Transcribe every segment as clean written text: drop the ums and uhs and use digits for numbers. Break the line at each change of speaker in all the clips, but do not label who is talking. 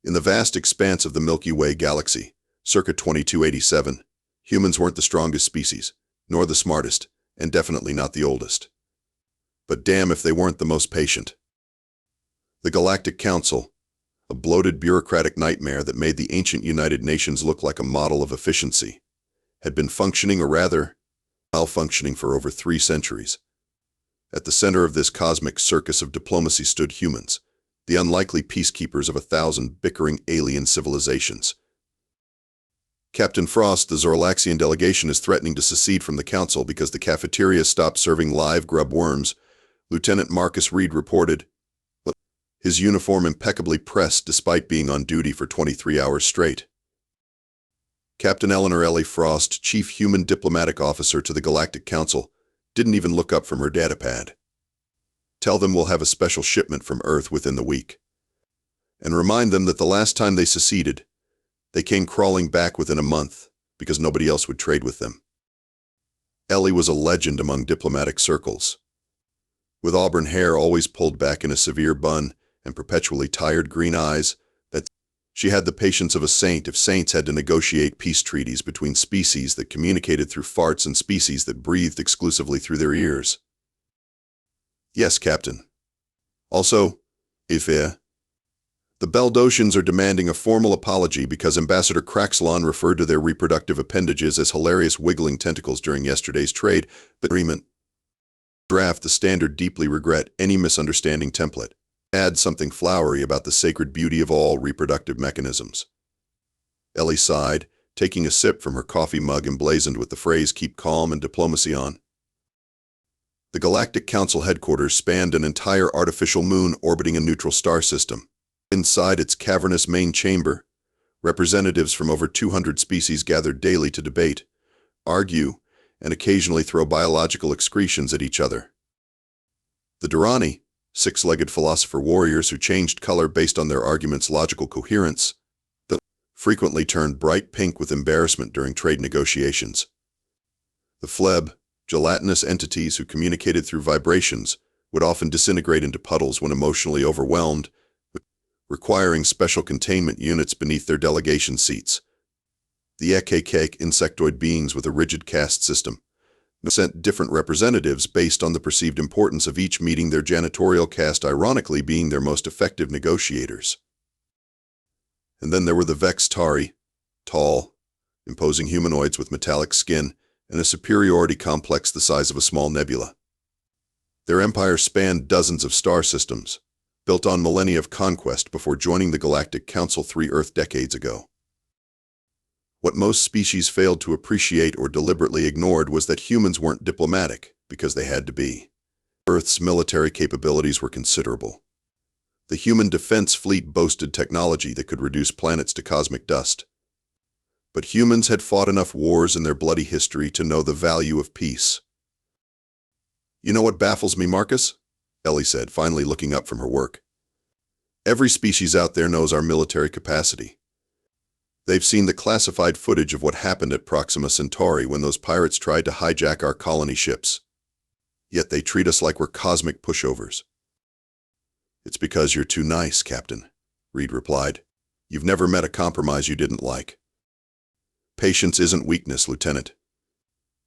In the vast expanse of the Milky Way galaxy, circa 2287, humans weren't the strongest species, nor the smartest, and definitely not the oldest. But damn if they weren't the most patient. The Galactic Council, a bloated bureaucratic nightmare that made the ancient United Nations look like a model of efficiency, had been functioning, or rather, malfunctioning for over 3 centuries. At the center of this cosmic circus of diplomacy stood humans, the unlikely peacekeepers of 1,000 bickering alien civilizations. Captain Frost, the Zorlaxian delegation, is threatening to secede from the council because the cafeteria stopped serving live grub worms, Lieutenant Marcus Reed reported, his uniform impeccably pressed despite being on duty for 23 hours straight. Captain Eleanor Ellie Frost, Chief Human Diplomatic Officer to the Galactic Council, didn't even look up from her datapad. Tell them we'll have a special shipment from Earth within the week. And remind them that the last time they seceded, they came crawling back within a month because nobody else would trade with them. Ellie was a legend among diplomatic circles. With auburn hair always pulled back in a severe bun and perpetually tired green eyes, that she had the patience of a saint if saints had to negotiate peace treaties between species that communicated through farts and species that breathed exclusively through their ears. Yes, Captain. Also, the Beldosians are demanding a formal apology because Ambassador Craxlon referred to their reproductive appendages as hilarious wiggling tentacles during yesterday's trade agreement. Draft the standard deeply regret any misunderstanding template. Add something flowery about the sacred beauty of all reproductive mechanisms. Ellie sighed, taking a sip from her coffee mug emblazoned with the phrase "keep calm and diplomacy on." The Galactic Council headquarters spanned an entire artificial moon orbiting a neutral star system. Inside its cavernous main chamber, representatives from over 200 species gathered daily to debate, argue, and occasionally throw biological excretions at each other. The Durrani, 6-legged philosopher warriors who changed color based on their argument's logical coherence, frequently turned bright pink with embarrassment during trade negotiations. The Phleb, gelatinous entities who communicated through vibrations, would often disintegrate into puddles when emotionally overwhelmed, requiring special containment units beneath their delegation seats. The Ekekek, insectoid beings with a rigid caste system, sent different representatives based on the perceived importance of each meeting their janitorial caste, ironically being their most effective negotiators. And then there were the Vex'Tari, tall, imposing humanoids with metallic skin and a superiority complex the size of a small nebula. Their empire spanned dozens of star systems, built on millennia of conquest before joining the Galactic Council 3 Earth decades ago. What most species failed to appreciate or deliberately ignored was that humans weren't diplomatic because they had to be. Earth's military capabilities were considerable. The human defense fleet boasted technology that could reduce planets to cosmic dust. But humans had fought enough wars in their bloody history to know the value of peace. You know what baffles me, Marcus? Ellie said, finally looking up from her work. Every species out there knows our military capacity. They've seen the classified footage of what happened at Proxima Centauri when those pirates tried to hijack our colony ships. Yet they treat us like we're cosmic pushovers. It's because you're too nice, Captain, Reed replied. You've never met a compromise you didn't like. Patience isn't weakness, Lieutenant.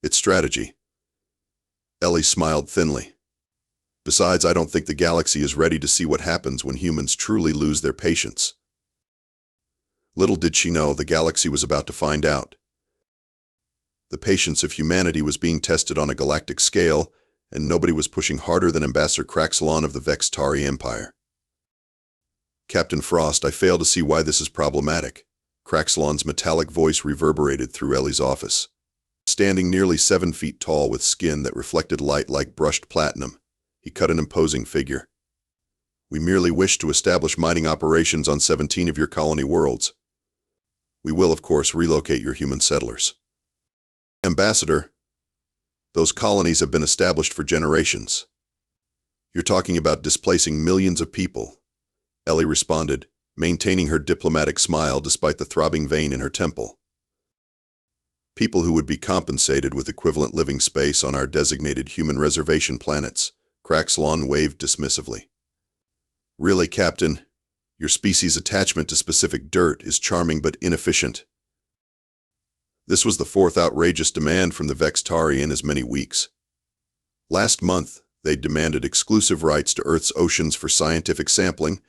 It's strategy. Ellie smiled thinly. Besides, I don't think the galaxy is ready to see what happens when humans truly lose their patience. Little did she know the galaxy was about to find out. The patience of humanity was being tested on a galactic scale, and nobody was pushing harder than Ambassador Craxlon of the Vex'Tari Empire. Captain Frost, I fail to see why this is problematic. Craxlon's metallic voice reverberated through Ellie's office. Standing nearly 7 feet tall with skin that reflected light like brushed platinum, he cut an imposing figure. We merely wish to establish mining operations on 17 of your colony worlds. We will, of course, relocate your human settlers. Ambassador, those colonies have been established for generations. You're talking about displacing millions of people, Ellie responded, maintaining her diplomatic smile despite the throbbing vein in her temple. People who would be compensated with equivalent living space on our designated human reservation planets, Craxlon waved dismissively. Really, Captain? Your species' attachment to specific dirt is charming but inefficient. This was the fourth outrageous demand from the Vex'Tari in as many weeks. Last month, they demanded exclusive rights to Earth's oceans for scientific sampling,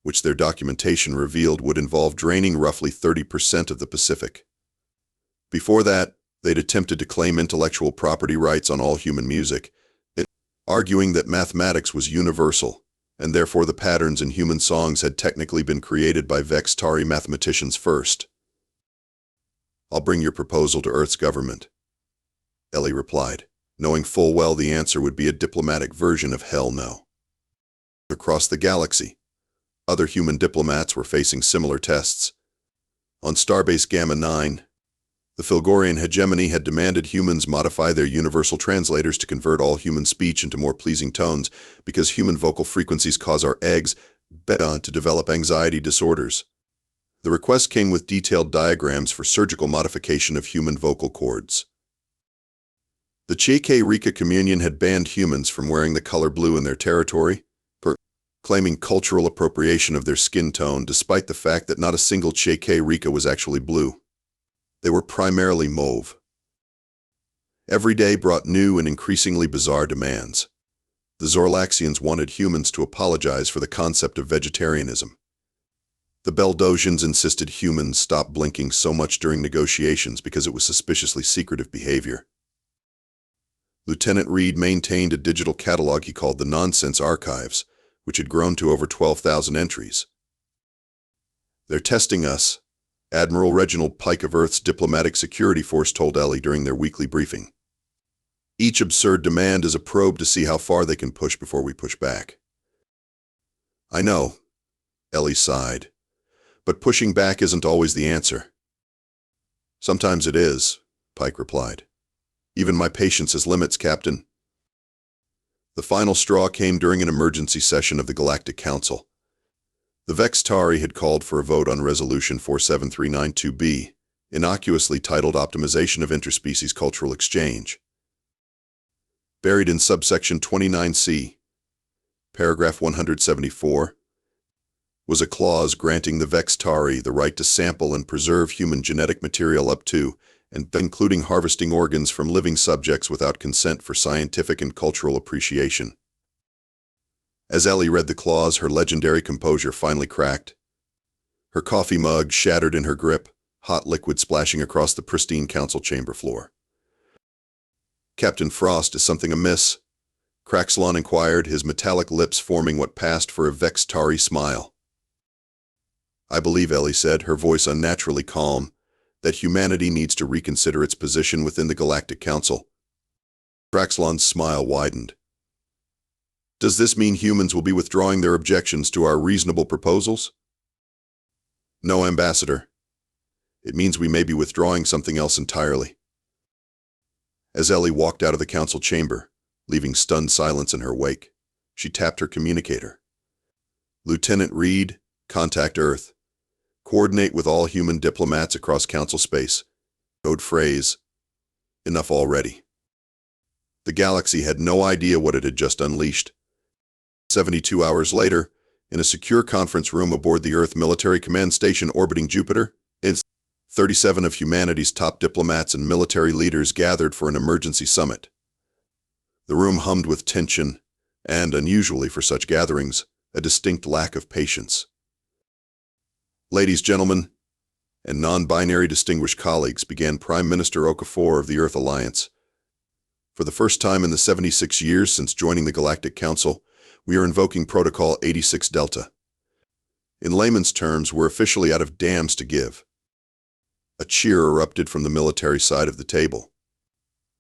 which their documentation revealed would involve draining roughly 30% of the Pacific. Before that, they'd attempted to claim intellectual property rights on all human music, arguing that mathematics was universal, and therefore the patterns in human songs had technically been created by Vex'Tari mathematicians first. "I'll bring your proposal to Earth's government," Ellie replied, knowing full well the answer would be a diplomatic version of hell no. Across the galaxy, other human diplomats were facing similar tests. On Starbase Gamma 9, the Filgorian hegemony had demanded humans modify their universal translators to convert all human speech into more pleasing tones because human vocal frequencies cause our eggs, beta, to develop anxiety disorders. The request came with detailed diagrams for surgical modification of human vocal cords. The Che-Rika communion had banned humans from wearing the color blue in their territory, claiming cultural appropriation of their skin tone despite the fact that not a single Che-Rika was actually blue. They were primarily mauve. Every day brought new and increasingly bizarre demands. The Zorlaxians wanted humans to apologize for the concept of vegetarianism. The Beldosians insisted humans stop blinking so much during negotiations because it was suspiciously secretive behavior. Lieutenant Reed maintained a digital catalog he called the Nonsense Archives, which had grown to over 12,000 entries. "They're testing us," Admiral Reginald Pike of Earth's Diplomatic Security Force told Ellie during their weekly briefing. "Each absurd demand is a probe to see how far they can push before we push back." "I know," Ellie sighed, "but pushing back isn't always the answer." "Sometimes it is," Pike replied. "Even my patience has limits, Captain." The final straw came during an emergency session of the Galactic Council. The Vex'Tari had called for a vote on Resolution 47392B, innocuously titled Optimization of Interspecies Cultural Exchange. Buried in subsection 29C, paragraph 174, was a clause granting the Vex'Tari the right to sample and preserve human genetic material up to and including harvesting organs from living subjects without consent for scientific and cultural appreciation. As Ellie read the clause, her legendary composure finally cracked. Her coffee mug shattered in her grip, hot liquid splashing across the pristine council chamber floor. "Captain Frost, is something amiss?" Craxlon inquired, his metallic lips forming what passed for a Vex'Tari smile. "I believe," Ellie said, her voice unnaturally calm, "that humanity needs to reconsider its position within the Galactic Council." Craxlon's smile widened. "Does this mean humans will be withdrawing their objections to our reasonable proposals?" "No, Ambassador. It means we may be withdrawing something else entirely." As Ellie walked out of the council chamber, leaving stunned silence in her wake, she tapped her communicator. "Lieutenant Reed, contact Earth. Coordinate with all human diplomats across council space. Code phrase, enough already." The galaxy had no idea what it had just unleashed. 72 hours later, in a secure conference room aboard the Earth Military Command Station orbiting Jupiter, 37 of humanity's top diplomats and military leaders gathered for an emergency summit. The room hummed with tension and, unusually for such gatherings, a distinct lack of patience. "Ladies, gentlemen, and non-binary distinguished colleagues," began Prime Minister Okafor of the Earth Alliance. "For the first time in the 76 years since joining the Galactic Council, we are invoking Protocol 86 Delta. In layman's terms, we're officially out of dams to give." A cheer erupted from the military side of the table.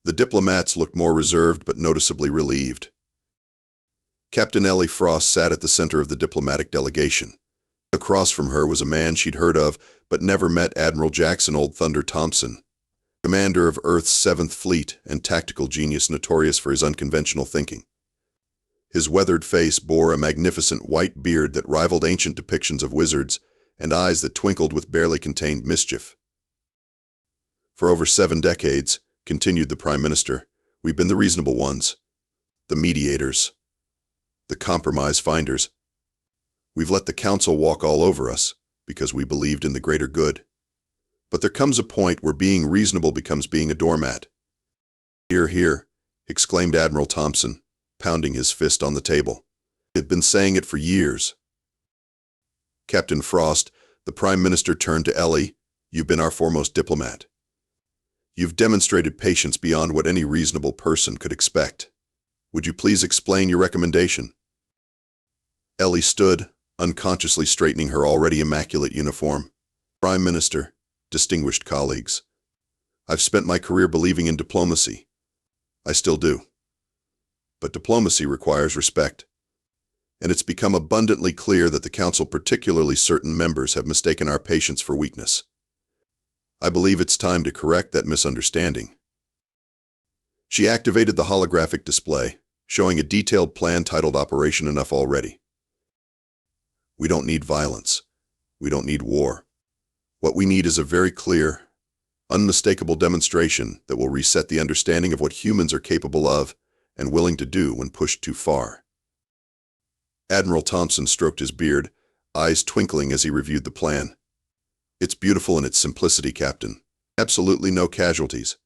The diplomats looked more reserved but noticeably relieved. Captain Ellie Frost sat at the center of the diplomatic delegation. Across from her was a man she'd heard of but never met, Admiral Jackson Old Thunder Thompson, commander of Earth's 7th Fleet and tactical genius notorious for his unconventional thinking. His weathered face bore a magnificent white beard that rivaled ancient depictions of wizards and eyes that twinkled with barely contained mischief. "For over 7 decades, continued the Prime Minister, we've been the reasonable ones, the mediators, the compromise finders. We've let the council walk all over us because we believed in the greater good. But there comes a point where being reasonable becomes being a doormat. "Hear, hear," exclaimed Admiral Thompson, pounding his fist on the table. He had been saying it for years. "Captain Frost," the Prime Minister turned to Ellie, "you've been our foremost diplomat. You've demonstrated patience beyond what any reasonable person could expect. Would you please explain your recommendation?" Ellie stood, unconsciously straightening her already immaculate uniform. "Prime Minister, distinguished colleagues, I've spent my career believing in diplomacy. I still do. But diplomacy requires respect. And it's become abundantly clear that the Council, particularly certain members, have mistaken our patience for weakness. I believe it's time to correct that misunderstanding." She activated the holographic display, showing a detailed plan titled Operation Enough Already. "We don't need violence. We don't need war. What we need is a very clear, unmistakable demonstration that will reset the understanding of what humans are capable of and willing to do when pushed too far." Admiral Thompson stroked his beard, eyes twinkling as he reviewed the plan. "It's beautiful in its simplicity, Captain. Absolutely no casualties,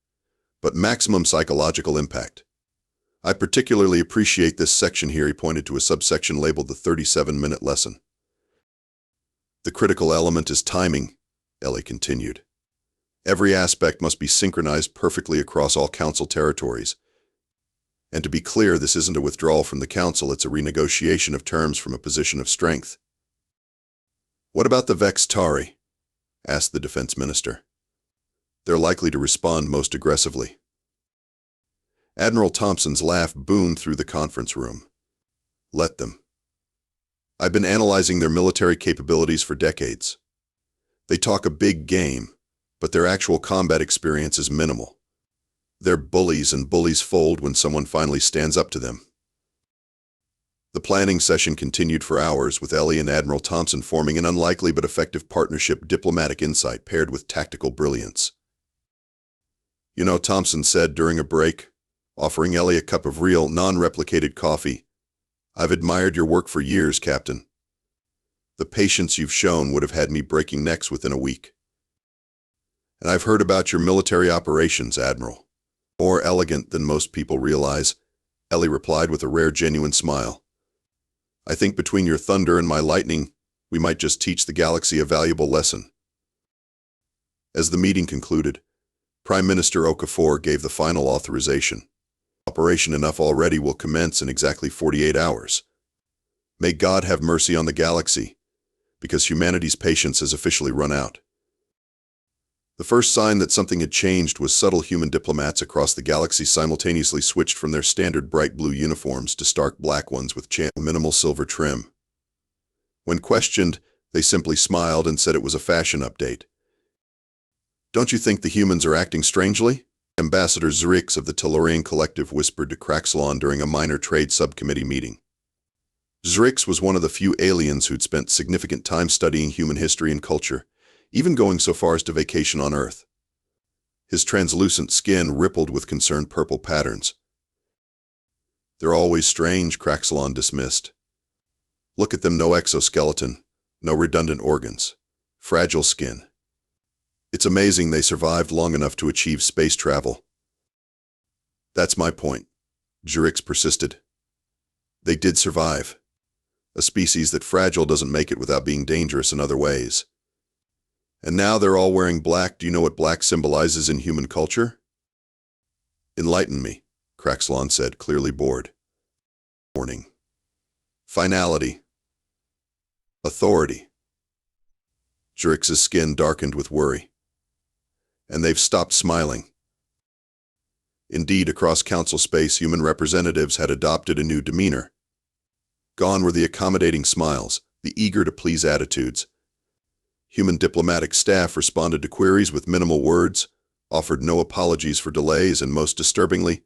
but maximum psychological impact. I particularly appreciate this section here." He pointed to a subsection labeled the 37-minute lesson. "The critical element is timing," Ellie continued. "Every aspect must be synchronized perfectly across all Council territories. And to be clear, this isn't a withdrawal from the Council, it's a renegotiation of terms from a position of strength." "What about the Vex'Tari?" asked the Defense Minister. "They're likely to respond most aggressively." Admiral Thompson's laugh boomed through the conference room. "Let them. I've been analyzing their military capabilities for decades. They talk a big game, but their actual combat experience is minimal. They're bullies, and bullies fold when someone finally stands up to them." The planning session continued for hours, with Ellie and Admiral Thompson forming an unlikely but effective partnership, diplomatic insight paired with tactical brilliance. "You know," Thompson said during a break, offering Ellie a cup of real, non-replicated coffee, "I've admired your work for years, Captain. The patience you've shown would have had me breaking necks within a week. And I've heard about your military operations, Admiral. More elegant than most people realize," Ellie replied with a rare, genuine smile. "I think between your thunder and my lightning, we might just teach the galaxy a valuable lesson." As the meeting concluded, Prime Minister Okafor gave the final authorization. "Operation Enough Already will commence in exactly 48 hours. May God have mercy on the galaxy, because humanity's patience has officially run out." The first sign that something had changed was subtle. Human diplomats across the galaxy simultaneously switched from their standard bright blue uniforms to stark black ones with minimal silver trim. When questioned, they simply smiled and said it was a fashion update. "Don't you think the humans are acting strangely?" Ambassador Zrix of the Tellurian Collective whispered to Craxlon during a minor trade subcommittee meeting. Zrix was one of the few aliens who'd spent significant time studying human history and culture, even going so far as to vacation on Earth. His translucent skin rippled with concerned purple patterns. "They're always strange," Craxlon dismissed. "Look at them, no exoskeleton, no redundant organs, fragile skin. It's amazing they survived long enough to achieve space travel." "That's my point," Zrix persisted. "They did survive. A species that fragile doesn't make it without being dangerous in other ways. And now they're all wearing black. Do you know what black symbolizes in human culture?" "Enlighten me," Craxlon said, clearly bored. "Warning. Finality. Authority." Zrix's skin darkened with worry. "And they've stopped smiling." Indeed, across Council space, human representatives had adopted a new demeanor. Gone were the accommodating smiles, the eager-to-please attitudes. Human diplomatic staff responded to queries with minimal words, offered no apologies for delays, and most disturbingly,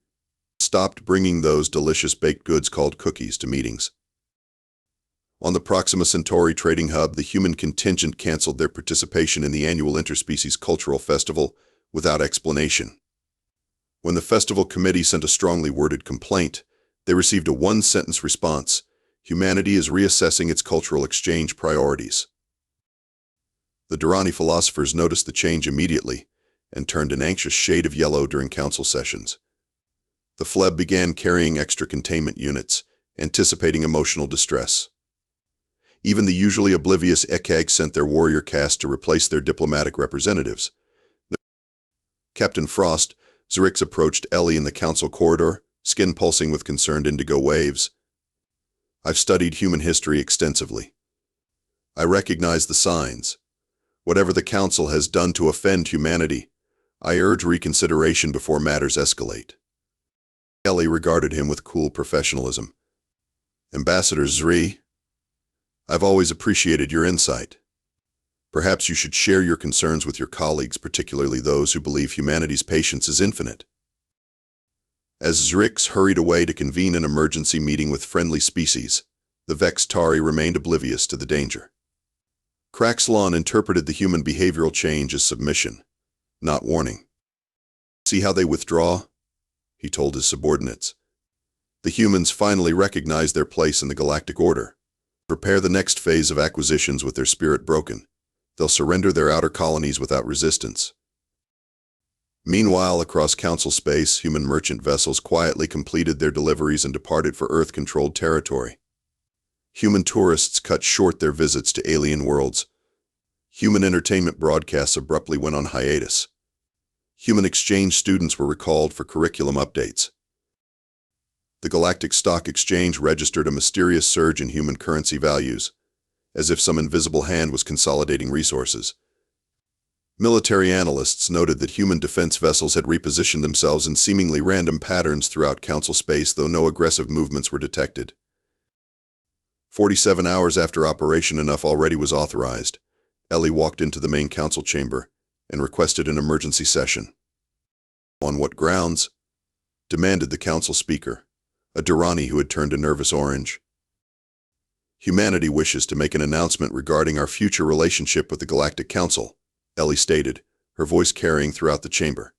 stopped bringing those delicious baked goods called cookies to meetings. On the Proxima Centauri trading hub, the human contingent canceled their participation in the annual Interspecies Cultural Festival without explanation. When the festival committee sent a strongly worded complaint, they received a one-sentence response: Humanity is reassessing its cultural exchange priorities. The Durrani philosophers noticed the change immediately and turned an anxious shade of yellow during council sessions. The Fleb began carrying extra containment units, anticipating emotional distress. Even the usually oblivious Ekag sent their warrior caste to replace their diplomatic representatives. Captain Frost, Zrix approached Ellie in the council corridor, skin pulsing with concerned indigo waves. I've studied human history extensively. I recognize the signs. Whatever the council has done to offend humanity, I urge reconsideration before matters escalate. Ellie regarded him with cool professionalism. Ambassador Zri, I've always appreciated your insight. Perhaps you should share your concerns with your colleagues, particularly those who believe humanity's patience is infinite. As Zrix hurried away to convene an emergency meeting with friendly species, the Vex'Tari remained oblivious to the danger. Craxlon interpreted the human behavioral change as submission, not warning. See how they withdraw? He told his subordinates. The humans finally recognize their place in the galactic order. Prepare the next phase of acquisitions with their spirit broken. They'll surrender their outer colonies without resistance. Meanwhile, across council space, human merchant vessels quietly completed their deliveries and departed for Earth-controlled territory. Human tourists cut short their visits to alien worlds. Human entertainment broadcasts abruptly went on hiatus. Human exchange students were recalled for curriculum updates. The Galactic Stock Exchange registered a mysterious surge in human currency values, as if some invisible hand was consolidating resources. Military analysts noted that human defense vessels had repositioned themselves in seemingly random patterns throughout council space, though no aggressive movements were detected. 47 hours after Operation Enough already was authorized, Ellie walked into the main council chamber and requested an emergency session. On what grounds? Demanded the council speaker, a Durrani who had turned a nervous orange. Humanity wishes to make an announcement regarding our future relationship with the Galactic Council, Ellie stated, her voice carrying throughout the chamber.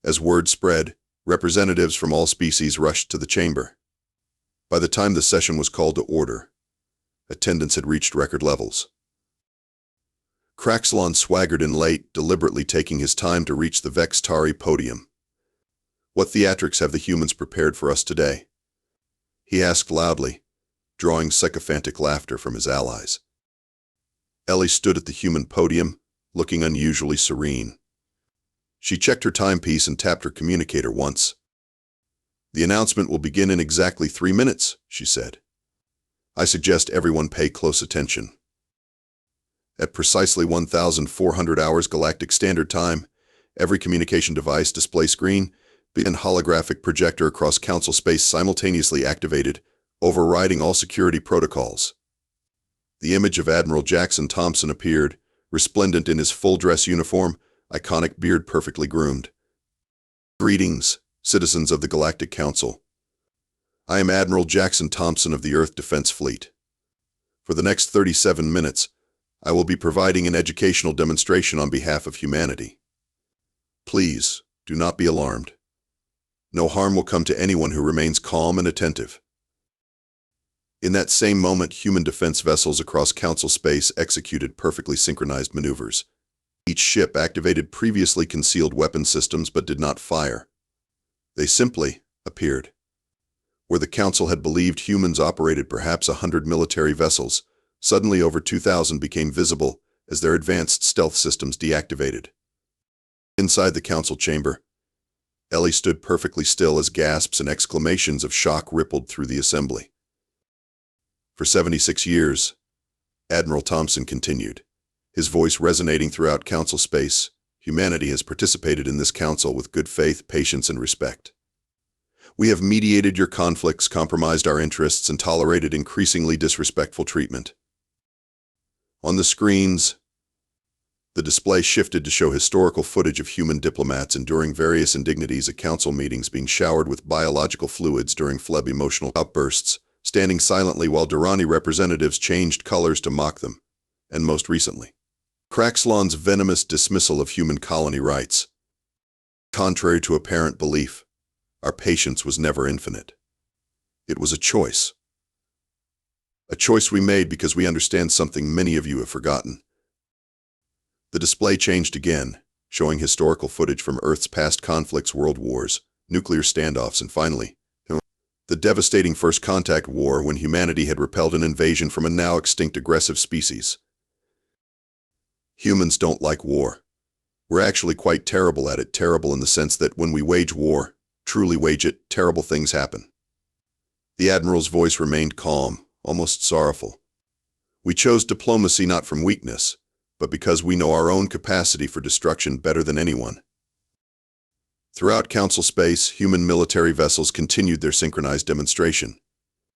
As word spread, representatives from all species rushed to the chamber. By the time the session was called to order, attendance had reached record levels. Craxlon swaggered in late, deliberately taking his time to reach the Vex'Tari podium. What theatrics have the humans prepared for us today? He asked loudly, drawing sycophantic laughter from his allies. Ellie stood at the human podium, looking unusually serene. She checked her timepiece and tapped her communicator once. The announcement will begin in exactly 3 minutes, she said. I suggest everyone pay close attention. At precisely 1,400 hours Galactic Standard Time, every communication device, display screen, and holographic projector across council space simultaneously activated, overriding all security protocols. The image of Admiral Jackson Thompson appeared, resplendent in his full-dress uniform, iconic beard perfectly groomed. Greetings, citizens of the Galactic Council. I am Admiral Jackson Thompson of the Earth Defense Fleet. For the next 37 minutes, I will be providing an educational demonstration on behalf of humanity. Please, do not be alarmed. No harm will come to anyone who remains calm and attentive. In that same moment, human defense vessels across council space executed perfectly synchronized maneuvers. Each ship activated previously concealed weapon systems but did not fire. They simply appeared. Where the council had believed humans operated perhaps 100 military vessels, suddenly over 2,000 became visible as their advanced stealth systems deactivated. Inside the council chamber, Ellie stood perfectly still as gasps and exclamations of shock rippled through the assembly. For 76 years, Admiral Thompson continued, his voice resonating throughout council space, humanity has participated in this council with good faith, patience, and respect. We have mediated your conflicts, compromised our interests, and tolerated increasingly disrespectful treatment. On the screens, the display shifted to show historical footage of human diplomats enduring various indignities at council meetings, being showered with biological fluids during Fleb emotional outbursts, standing silently while Durrani representatives changed colors to mock them, and most recently, Craxlon's venomous dismissal of human colony rights. Contrary to apparent belief, our patience was never infinite. It was a choice. A choice we made because we understand something many of you have forgotten. The display changed again, showing historical footage from Earth's past conflicts, world wars, nuclear standoffs, and finally, the devastating First Contact War when humanity had repelled an invasion from a now extinct aggressive species. Humans don't like war. We're actually quite terrible at it, terrible in the sense that when we wage war, truly wage it, terrible things happen. The Admiral's voice remained calm, almost sorrowful. We chose diplomacy not from weakness, but because we know our own capacity for destruction better than anyone. Throughout Council space, human military vessels continued their synchronized demonstration.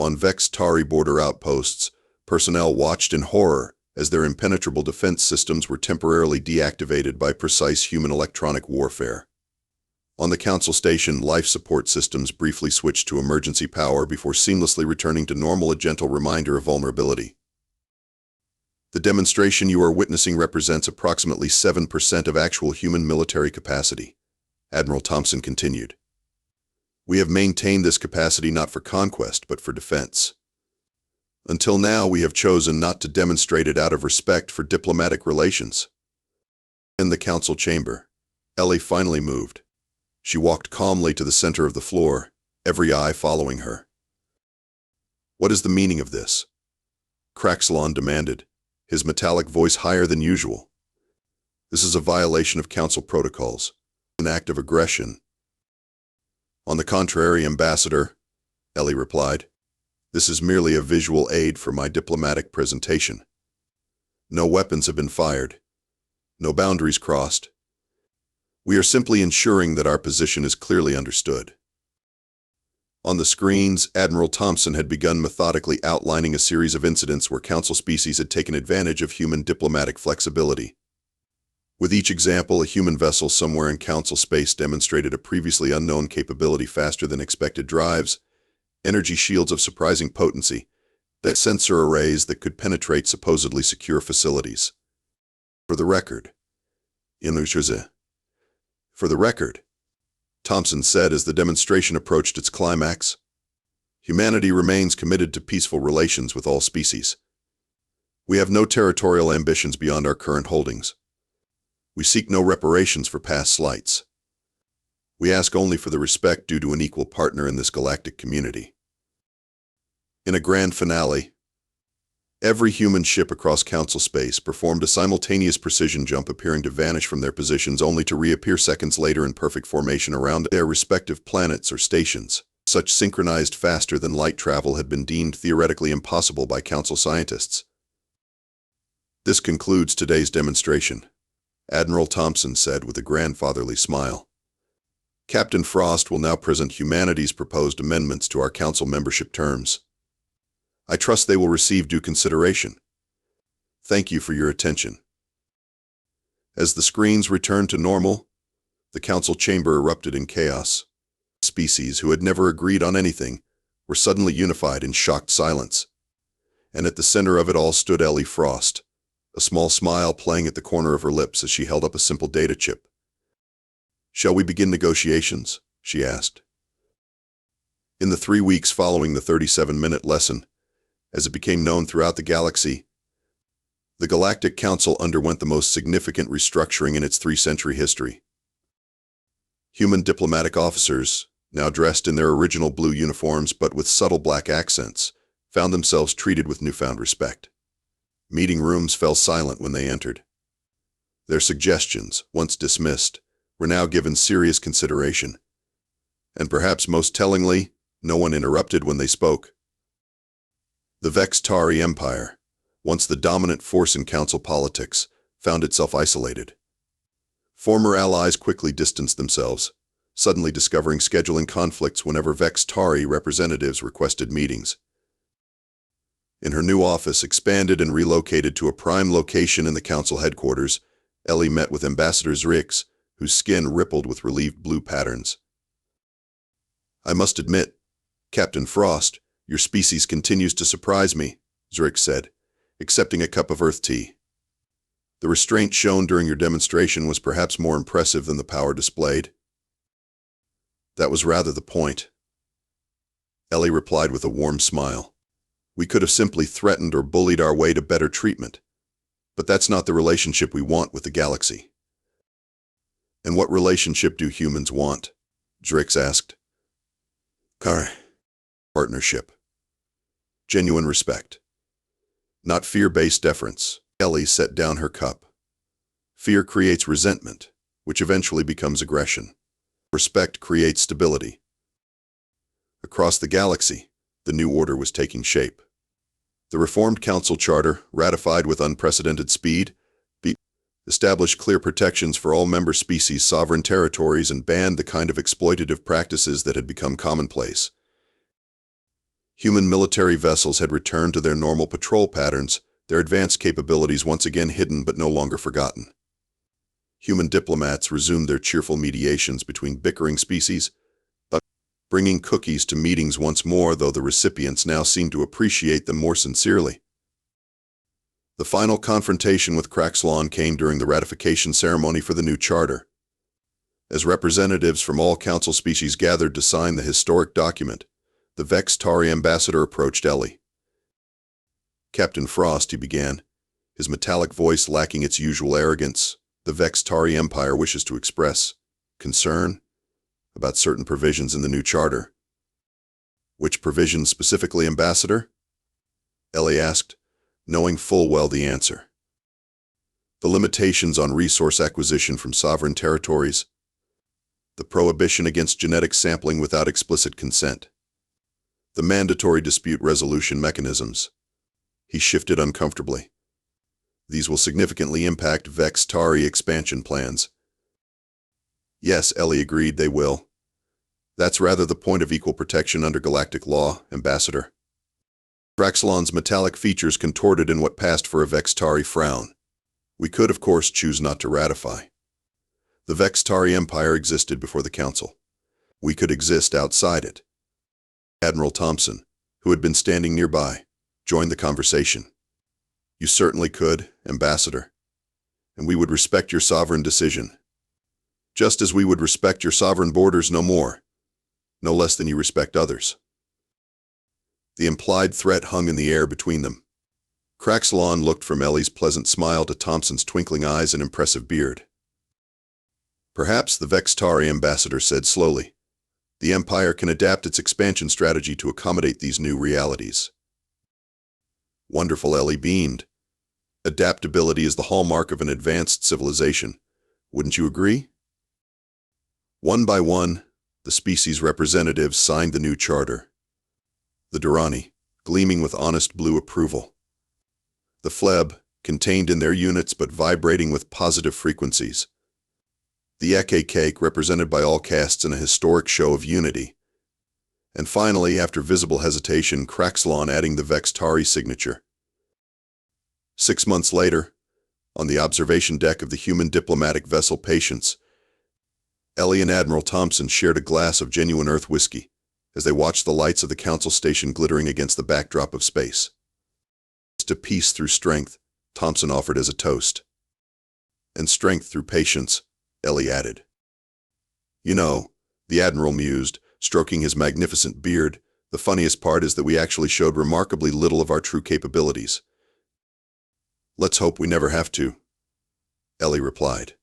On Vex'Tari border outposts, personnel watched in horror as their impenetrable defense systems were temporarily deactivated by precise human electronic warfare. On the Council station, life support systems briefly switched to emergency power before seamlessly returning to normal, a gentle reminder of vulnerability. The demonstration you are witnessing represents approximately 7% of actual human military capacity, Admiral Thompson continued. We have maintained this capacity not for conquest, but for defense. Until now, we have chosen not to demonstrate it out of respect for diplomatic relations. In the Council chamber, Ellie finally moved. She walked calmly to the center of the floor, every eye following her. What is the meaning of this? Craxlon demanded, his metallic voice higher than usual. This is a violation of Council protocols, an act of aggression. On the contrary, Ambassador, Ellie replied, this is merely a visual aid for my diplomatic presentation. No weapons have been fired. No boundaries crossed. We are simply ensuring that our position is clearly understood. On the screens, Admiral Thompson had begun methodically outlining a series of incidents where Council species had taken advantage of human diplomatic flexibility. With each example, a human vessel somewhere in Council space demonstrated a previously unknown capability, faster than expected drives, energy shields of surprising potency, that sensor arrays that could penetrate supposedly secure facilities. For the record, Thompson said as the demonstration approached its climax, humanity remains committed to peaceful relations with all species. We have no territorial ambitions beyond our current holdings. We seek no reparations for past slights. We ask only for the respect due to an equal partner in this galactic community. In a grand finale, every human ship across Council space performed a simultaneous precision jump, appearing to vanish from their positions only to reappear seconds later in perfect formation around their respective planets or stations. Such synchronized faster-than-light travel had been deemed theoretically impossible by Council scientists. This concludes today's demonstration, Admiral Thompson said with a grandfatherly smile. Captain Frost will now present humanity's proposed amendments to our Council membership terms. I trust they will receive due consideration. Thank you for your attention. As the screens returned to normal, the Council chamber erupted in chaos. Species who had never agreed on anything were suddenly unified in shocked silence. And at the center of it all stood Ellie Frost, a small smile playing at the corner of her lips as she held up a simple data chip. Shall we begin negotiations? She asked. In the 3 weeks following the 37-minute lesson, as it became known throughout the galaxy, the Galactic Council underwent the most significant restructuring in its 3-century history. Human diplomatic officers, now dressed in their original blue uniforms but with subtle black accents, found themselves treated with newfound respect. Meeting rooms fell silent when they entered. Their suggestions, once dismissed, were now given serious consideration. And perhaps most tellingly, no one interrupted when they spoke. The Vex'Tari Empire, once the dominant force in Council politics, found itself isolated. Former allies quickly distanced themselves, suddenly discovering scheduling conflicts whenever Vex'Tari representatives requested meetings. In her new office, expanded and relocated to a prime location in the Council headquarters, Ellie met with Ambassador Zrix, whose skin rippled with relieved blue patterns. I must admit, Captain Frost, your species continues to surprise me, Zrix said, accepting a cup of earth tea. The restraint shown during your demonstration was perhaps more impressive than the power displayed. That was rather the point, Ellie replied with a warm smile. We could have simply threatened or bullied our way to better treatment. But that's not the relationship we want with the galaxy. And what relationship do humans want? Drix asked. Partnership. Genuine respect. Not fear-based deference. Ellie set down her cup. Fear creates resentment, which eventually becomes aggression. Respect creates stability. Across the galaxy, the new order was taking shape. The Reformed Council Charter, ratified with unprecedented speed, established clear protections for all member species' sovereign territories and banned the kind of exploitative practices that had become commonplace. Human military vessels had returned to their normal patrol patterns, their advanced capabilities once again hidden but no longer forgotten. Human diplomats resumed their cheerful mediations between bickering species, bringing cookies to meetings once more, though the recipients now seemed to appreciate them more sincerely. The final confrontation with Craxlon came during the ratification ceremony for the new charter. As representatives from all council species gathered to sign the historic document, the Vex'Tari ambassador approached Ellie. "Captain Frost," he began, his metallic voice lacking its usual arrogance, "the Vex'Tari Empire wishes to express concern about certain provisions in the new charter." "Which provisions specifically, Ambassador?" Ellie asked, knowing full well the answer. "The limitations on resource acquisition from sovereign territories, the prohibition against genetic sampling without explicit consent, the mandatory dispute resolution mechanisms." He shifted uncomfortably. "These will significantly impact Vex'Tari expansion plans." "Yes," Ellie agreed, "they will. That's rather the point of equal protection under galactic law, Ambassador." Craxlon's metallic features contorted in what passed for a Vex'Tari frown. "We could, of course, choose not to ratify. The Vex'Tari Empire existed before the Council. We could exist outside it." Admiral Thompson, who had been standing nearby, joined the conversation. "You certainly could, Ambassador. And we would respect your sovereign decision. Just as we would respect your sovereign borders no more. No less than you respect others." The implied threat hung in the air between them. Craxlon looked from Ellie's pleasant smile to Thompson's twinkling eyes and impressive beard. "Perhaps," the Vex'Tari ambassador said slowly, "the Empire can adapt its expansion strategy to accommodate these new realities." Wonderful, Ellie beamed. "Adaptability is the hallmark of an advanced civilization. Wouldn't you agree?" One by one, the species representatives signed the new charter. The Durrani, gleaming with honest blue approval. The Fleb, contained in their units but vibrating with positive frequencies. The Ekekake, represented by all castes in a historic show of unity. And finally, after visible hesitation, Craxlon adding the Vex'Tari signature. 6 months later, on the observation deck of the human diplomatic vessel Patience, Ellie and Admiral Thompson shared a glass of genuine Earth whiskey as they watched the lights of the Council station glittering against the backdrop of space. "To peace through strength," Thompson offered as a toast. "And strength through patience," Ellie added. "You know," the Admiral mused, stroking his magnificent beard, "the funniest part is that we actually showed remarkably little of our true capabilities." "Let's hope we never have to," Ellie replied.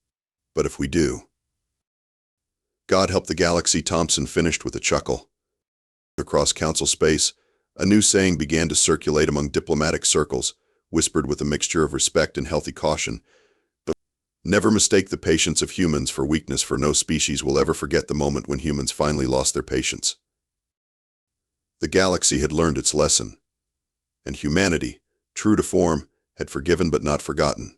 "But if we do..." "God help the galaxy," Thompson finished with a chuckle. Across council space, a new saying began to circulate among diplomatic circles, whispered with a mixture of respect and healthy caution. "But never mistake the patience of humans for weakness, for no species will ever forget the moment when humans finally lost their patience." The galaxy had learned its lesson, and humanity, true to form, had forgiven but not forgotten.